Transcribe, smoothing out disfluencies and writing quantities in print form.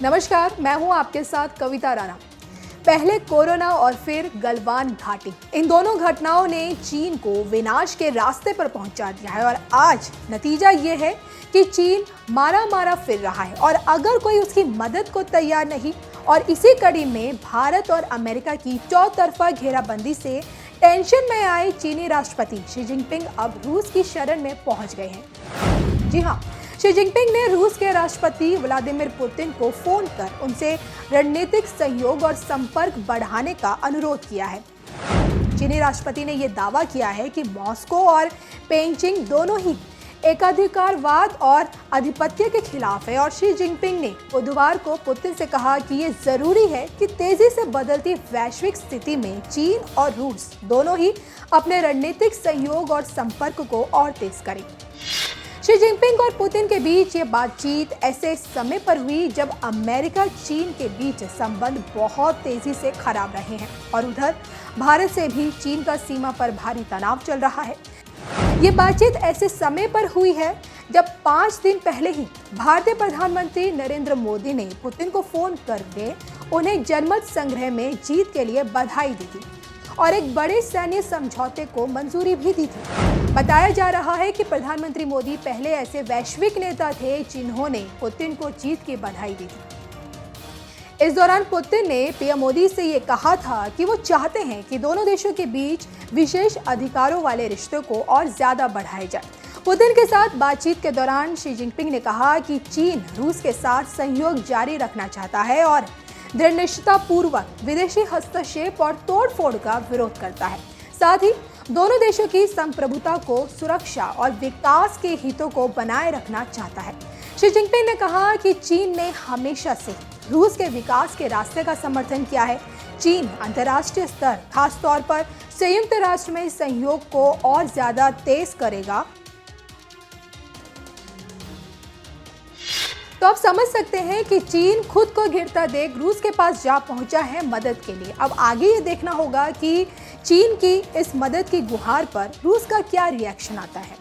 नमस्कार, मैं हूं आपके साथ कविता राणा। पहले कोरोना और फिर गलवान घाटी, इन दोनों घटनाओं ने चीन को विनाश के रास्ते पर पहुंचा दिया है और आज नतीजा ये है कि चीन मारा मारा फिर रहा है और अगर कोई उसकी मदद को तैयार नहीं। और इसी कड़ी में भारत और अमेरिका की चौतरफा घेराबंदी से टेंशन में आए चीनी राष्ट्रपति शी जिनपिंग अब रूस की शरण में पहुंच गए हैं। जी हाँ, शी जिनपिंग ने रूस के राष्ट्रपति व्लादिमीर पुतिन को फोन कर उनसे रणनीतिक सहयोग और संपर्क बढ़ाने का अनुरोध किया है। चीनी राष्ट्रपति ने यह दावा किया है कि मॉस्को और पेइजिंग दोनों ही एकाधिकारवाद और आधिपत्य के खिलाफ है और शी जिनपिंग ने बुधवार को पुतिन से कहा कि ये जरूरी है कि तेजी से बदलती वैश्विक स्थिति में चीन और रूस दोनों ही अपने रणनीतिक सहयोग और संपर्क को और तेज करें। शी जिनपिंग और पुतिन के बीच ये बातचीत ऐसे समय पर हुई जब अमेरिका चीन के बीच संबंध बहुत तेजी से खराब रहे हैं और उधर भारत से भी चीन का सीमा पर भारी तनाव चल रहा है। ये बातचीत ऐसे समय पर हुई है जब 5 दिन पहले ही भारतीय प्रधानमंत्री नरेंद्र मोदी ने पुतिन को फोन करके उन्हें जनमत संग्रह में जीत के लिए बधाई दी थी और एक बड़े सैन्य समझौते को मंजूरी भी दी थी। बताया जा रहा है कि प्रधानमंत्री मोदी पहले ऐसे वैश्विक नेता थे जिन्होंने पुतिन को जीत की बधाई दी थी। इस दौरान पुतिन ने पीएम मोदी से ये कहा था कि वो चाहते हैं कि दोनों देशों के बीच विशेष अधिकारों वाले रिश्तों को और ज्यादा बढ़ाया जाए। पुतिन के साथ बातचीत के दौरान शी जिनपिंग ने कहा कि चीन रूस के साथ सहयोग जारी रखना चाहता है और दृढ़निश्चयतापूर्वक विदेशी हस्तक्षेप और तोड़फोड़ का विरोध करता है। साथ ही दोनों देशों की संप्रभुता को सुरक्षा और विकास के हितों को बनाए रखना चाहता है। शी जिनपिंग ने कहा कि चीन ने हमेशा से रूस के विकास के रास्ते का समर्थन किया है। चीन अंतर्राष्ट्रीय स्तर, खास तौर पर संयुक्त राष्ट्र में सहयोग को और ज्यादा तेज करेगा। तो आप समझ सकते हैं कि चीन खुद को घिरता देख रूस के पास जा पहुंचा है मदद के लिए। अब आगे ये देखना होगा कि चीन की इस मदद की गुहार पर रूस का क्या रिएक्शन आता है।